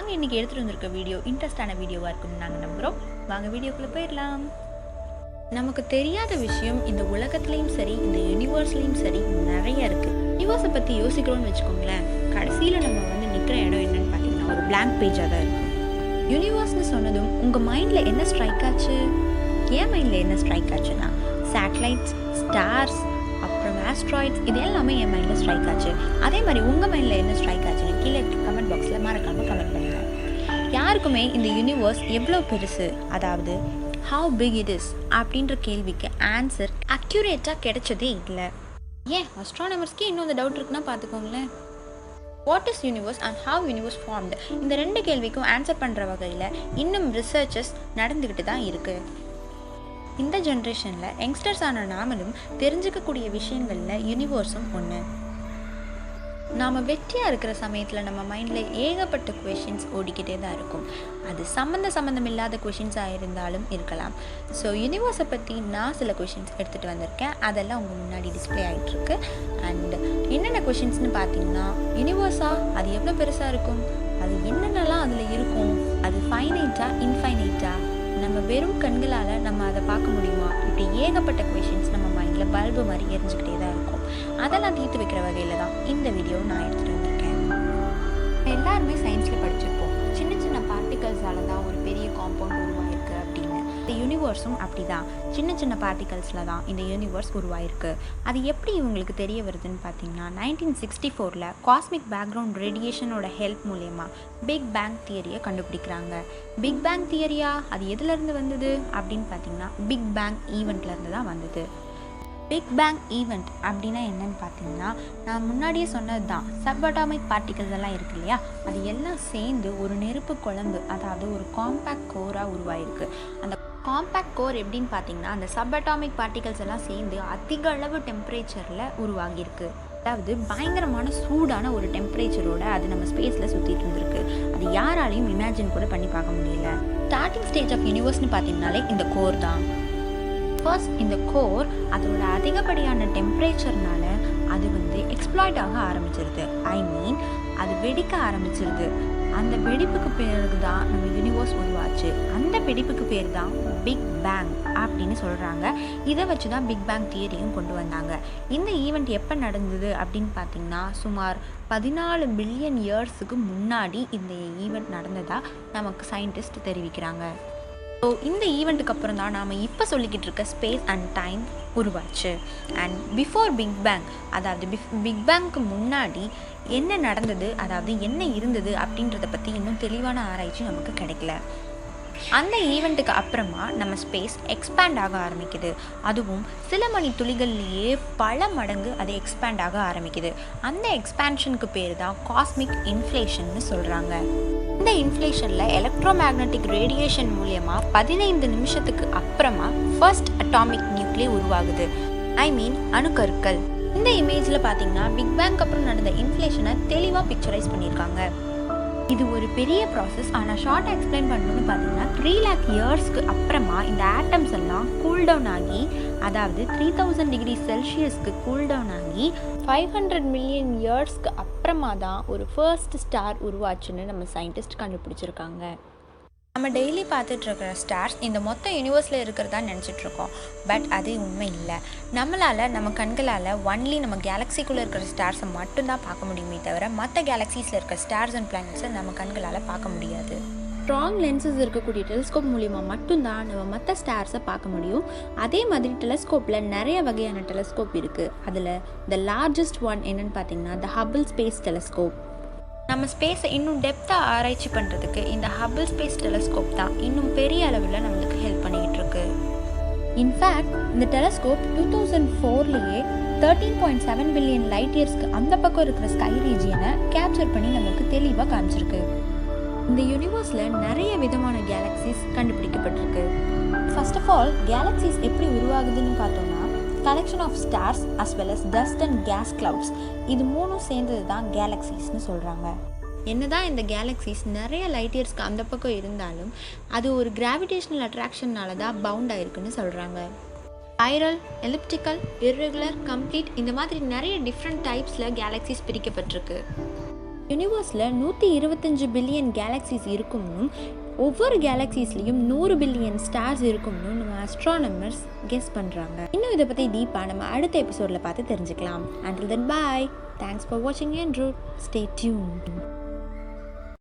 நாங்கள் இன்றைக்கி எடுத்துகிட்டு வந்திருக்க வீடியோ இன்ட்ரெஸ்டான வீடியோவாக இருக்குன்னு நாங்கள் நம்புகிறோம். வாங்க வீடியோக்குள்ளே போயிடலாம். நமக்கு தெரியாத விஷயம் இந்த உலகத்துலேயும் சரி இந்த யூனிவர்ஸ்லேயும் சரி நிறைய இருக்குது. யூனிவர்ஸை பற்றி யோசிக்கிறோன்னு வச்சுக்கோங்களேன், கடைசியில் நம்ம நிற்கிற இடம் என்னன்னு பார்த்தீங்கன்னா ஒரு பிளாங்க் பேஜாக தான் இருக்கும். யூனிவர்ஸ்னு சொன்னதும் உங்கள் மைண்டில் என்ன ஸ்ட்ரைக் ஆச்சு? என் மைண்டில் என்ன ஸ்ட்ரைக் ஆச்சுன்னா சேட்டலைட்ஸ், ஸ்டார்ஸ், அப்புறம் ஆஸ்ட்ராய்ட்ஸ், இது எல்லாமே என் மைண்டில் ஸ்ட்ரைக் ஆச்சு. அதே மாதிரி உங்கள் மைண்டில் என்ன ஸ்ட்ரைக் ஆச்சுன்னு கீழே கமெண்ட் பாக்ஸில் மறக்காமல் கமெண்ட் பண்ணுங்கள். யாருக்குமே இந்த யூனிவர்ஸ் எவ்வளோ பெருசு, அதாவது ஹவு பிக் இட் இஸ் அப்படின்ற கேள்விக்கு ஆன்சர் அக்யூரேட்டாக கிடைச்சதே இல்லை. ஏன் அஸ்ட்ரானமர்ஸ்க்கே இன்னும் அந்த டவுட் இருக்குன்னா பார்த்துக்கோங்களேன். What is universe and how universe formed, இந்த ரெண்டு கேள்விக்கும் ஆன்சர் பண்ணுற வகையில் இன்னும் ரிசர்ச்சஸ் நடந்துக்கிட்டு தான் இருக்குது. இந்த ஜென்ரேஷனில் யங்ஸ்டர்ஸான நாமளும் தெரிஞ்சுக்கக்கூடிய விஷயங்களில் யூனிவர்ஸும் ஒன்று. நாம் வெற்றியாக இருக்கிற சமயத்தில் நம்ம மைண்டில் ஏகப்பட்ட கொஷின்ஸ் ஓடிக்கிட்டே தான் இருக்கும். அது சம்மந்தம் இல்லாத கொஷின்ஸாக இருந்தாலும் இருக்கலாம். ஸோ யூனிவர்ஸை பற்றி நான் சில கொஷின்ஸ் எடுத்துகிட்டு வந்திருக்கேன். அதெல்லாம் உங்கள் முன்னாடி டிஸ்பிளே ஆகிட்டுருக்கு. அண்ட் என்னென்ன கொஷின்ஸ்னு பார்த்தீங்கன்னா, யூனிவர்ஸா அது எவ்வளோ பெருசாக இருக்கும், அது என்னென்னலாம் அதில் இருக்கும், அது ஃபைனைட்டா இன்ஃபைனைட்டா, நம்ம வெறும் கண்களால் நம்ம அதை பார்க்க முடியுமா, இப்படி ஏகப்பட்ட கொஷின்ஸ் நம்ம மைண்டில் பல்பு மாதிரி எரிஞ்சுக்கிட்டே தான் இருக்கும். அதெல்லாம் தீர்த்து வைக்கிற வகையில் தான் இந்த வீடியோ நான் எடுத்துகிட்டு வந்திருக்கேன். எல்லாருமே சயின்ஸில் படிச்சிருப்போம், சின்ன சின்ன பார்ட்டிகல்ஸால் தான் ஒரு பெரிய காம்பவுண்ட் உருவாயிருக்கு அப்படின்னு. இந்த யூனிவர்ஸும் அப்படி தான், சின்ன சின்ன பார்ட்டிகல்ஸில் தான் இந்த யூனிவர்ஸ் உருவாயிருக்கு. அது எப்படி இவங்களுக்கு தெரிய வருதுன்னு பார்த்தீங்கன்னா, 1964 காஸ்மிக் பேக்ரவுண்ட் ரேடியேஷனோட ஹெல்ப் மூலயமா பிக் பேங் தியரியை கண்டுபிடிக்கிறாங்க. பிக் பேங் தியரியா அது எதுலேருந்து வந்தது அப்படின்னு பார்த்தீங்கன்னா, பிக் பேங் ஈவெண்ட்லேருந்து தான் வந்தது. பிக் பேங் ஈவெண்ட் அப்படின்னா என்னன்னு பார்த்தீங்கன்னா, நான் முன்னாடியே சொன்னது தான், சப்அட்டாமிக் பார்ட்டிகல்ஸ் எல்லாம் இருக்கு இல்லையா, அது எல்லாம் சேர்ந்து ஒரு நெருப்பு குழம்பு, அதாவது ஒரு காம்பேக்ட் கோராக உருவாயிருக்கு. அந்த காம்பேக்ட் கோர் எப்படின்னு பார்த்தீங்கன்னா, அந்த சப்அட்டாமிக் பார்ட்டிகல்ஸ் எல்லாம் சேர்ந்து அதிக அளவு டெம்பரேச்சரில் உருவாகியிருக்கு. அதாவது பயங்கரமான சூடான ஒரு டெம்பரேச்சரோட அது நம்ம ஸ்பேஸில் சுற்றிட்டு இருந்திருக்கு. அது யாராலையும் இமேஜின் கூட பண்ணி பார்க்க முடியல. ஸ்டார்டிங் ஸ்டேஜ் ஆஃப் யூனிவர்ஸ்னு பார்த்தீங்கனாலே இந்த கோர் தான். ஃபர்ஸ்ட் இந்த கோர் அதோட அதிகப்படியான டெம்பரேச்சர்னால அது எக்ஸ்ப்ளாய்ட் ஆக ஆரம்பிச்சிருது. அது வெடிக்க ஆரம்பிச்சிருது. அந்த வெடிப்புக்கு பேருக்கு தான் நம்ம யூனிவர்ஸ் உருவாச்சு. அந்த வெடிப்புக்கு பேர் தான் பிக் பேங் அப்படின்னு சொல்கிறாங்க. இதை வச்சு தான் பிக் பேங் தியரியும் கொண்டு வந்தாங்க. இந்த ஈவெண்ட் எப்போ நடந்தது அப்படின்னு பார்த்தீங்கன்னா, சுமார் 14 பில்லியன் இயர்ஸுக்கு முன்னாடி இந்த ஈவெண்ட் நடந்ததாக நமக்கு சயின்டிஸ்ட் தெரிவிக்கிறாங்க. ஸோ இந்த ஈவெண்ட்டுக்கு அப்புறம் தான் நாம் இப்போ சொல்லிக்கிட்டு இருக்க ஸ்பேஸ் அண்ட் டைம் உருவாச்சு. அண்ட் பிஃபோர் பிக் பேங், அதாவது பிக் பேங்க்கு முன்னாடி என்ன நடந்தது, அதாவது என்ன இருந்தது அப்படின்றத பற்றி இன்னும் தெளிவான ஆராய்ச்சி நமக்கு கிடைக்கல. அந்த ஈவெண்ட்டுக்கு அப்புறமா நம்ம ஸ்பேஸ் எக்ஸ்பேண்ட் ஆக ஆரம்பிக்குது. அதுவும் சில மணி துளிகள்லேயே பல மடங்கு அது எக்ஸ்பேண்ட் ஆக ஆரம்பிக்குது. அந்த எக்ஸ்பேன்ஷனுக்கு பேர் தான் காஸ்மிக் இன்ஃப்ளேஷன்னு சொல்கிறாங்க. இந்த இன்ஃப்ளேஷனில் எலக்ட்ரோ மேக்னட்டிக் ரேடியேஷன் மூலயமா 15 நிமிஷத்துக்கு அப்புறமா ஃபர்ஸ்ட் அட்டாமிக் நியூக்ளியர் உருவாகுது. அணுக்கருக்கள். இந்த இமேஜில் பார்த்தீங்கன்னா பிக் பேங்க் அப்புறம் நடந்த இன்ஃப்ளேஷனை தெளிவாக பிக்சரைஸ் பண்ணியிருக்காங்க. இது ஒரு பெரிய ப்ராசஸ். ஆனால் ஷார்ட்டாக எக்ஸ்பிளைன் பண்ணணும்னு பார்த்தீங்கன்னா, 3 lakh இயர்ஸ்க்கு அப்புறமா இந்த ஆட்டம்ஸ் எல்லாம் கூல் டவுன் ஆகி, அதாவது 3000 டிகிரி செல்சியஸ்க்கு கூல் டவுன் ஆகி 500 மில்லியன் இயர்ஸ்க்கு அப்புறமா தான் ஒரு ஃபர்ஸ்ட் ஸ்டார் உருவாச்சுன்னு நம்ம சயின்டிஸ்ட் கண்டுபிடிச்சிருக்காங்க. நம்ம டெய்லி பார்த்துட்ருக்கிற ஸ்டார்ஸ் இந்த மொத்த யூனிவர்ஸில் இருக்கிறதா நினச்சிட்ருக்கோம். பட் அது உண்மை இல்லை. நம்மளால் நம்ம கண்களால் ஒன்லி நம்ம கேலக்சிக்குள்ளே இருக்கிற ஸ்டார்ஸை மட்டும்தான் பார்க்க முடியுமே தவிர மற்ற கேலக்சிஸில் இருக்கிற ஸ்டார்ஸ் அண்ட் பிளானட்ஸை நம்ம கண்களால் பார்க்க முடியாது. ஸ்ட்ராங் லென்சஸ் இருக்கக்கூடிய டெலிஸ்கோப் மூலிமா மட்டும்தான் நம்ம மற்ற ஸ்டார்ஸை பார்க்க முடியும். அதே மாதிரி டெலிஸ்கோப்பில் நிறைய வகையான டெலிஸ்கோப் இருக்குது. அதில் த லார்ஜஸ்ட் ஒன் என்னென்னு பார்த்தீங்கன்னா த ஹபிள் ஸ்பேஸ் டெலிஸ்கோப். நம்ம ஸ்பேஸை இன்னும் டெப்த்தாக ஆராய்ச்சி பண்ணுறதுக்கு இந்த ஹபிள் ஸ்பேஸ் டெலிஸ்கோப் தான் இன்னும் பெரிய அளவில் நம்மளுக்கு ஹெல்ப் பண்ணிக்கிட்டு இருக்கு. இன்ஃபேக்ட் இந்த டெலிஸ்கோப் 2004 13.7 பில்லியன் லைட் இயர்ஸ்க்கு அந்த பக்கம் இருக்கிற ஸ்கை ரீஜியனை கேப்சர் பண்ணி நமக்கு தெளிவாக காமிச்சிருக்கு. இந்த யூனிவர்ஸில் நிறைய விதமான கேலக்சிஸ் கண்டுபிடிக்கப்பட்டிருக்கு. ஃபர்ஸ்ட் ஆஃப் ஆல் கேலக்சிஸ் எப்படி உருவாகுதுன்னு பார்த்தோம்னா, collection of stars as well as dust and gas clouds, இது மூணும் சேர்ந்தது தான் கேலக்சிஸ்னு சொல்கிறாங்க. என்னதான் இந்த கேலக்சிஸ் நிறைய லைட் இயர்ஸ்க்கு அந்த பக்கம் இருந்தாலும் அது ஒரு கிராவிடேஷனல் அட்ராக்ஷன்னால தான் பவுண்ட் ஆயிருக்குன்னு சொல்கிறாங்க. ஸ்பைரல், எலிப்டிக்கல், இர்ரெகுலர், கம்ப்ளீட், இந்த மாதிரி நிறைய டிஃப்ரெண்ட் டைப்ஸில் கேலக்சிஸ் பிரிக்கப்பட்டிருக்கு. யூனிவர்ஸில் 125 பில்லியன் கேலக்சிஸ் இருக்கும்னும் ஒவ்வொரு கேலக்சிஸ்லேயும் 100 பில்லியன் ஸ்டார்ஸ் இருக்கும்னு நம்ம அஸ்ட்ரானமர்ஸ் கெஸ் பண்ணுறாங்க. இன்னும் இதை பற்றி டீப்பாக நம்ம அடுத்த எபிசோடில் பார்த்து தெரிஞ்சுக்கலாம். Until then, bye. Thanks for watching Nroot. Stay tuned.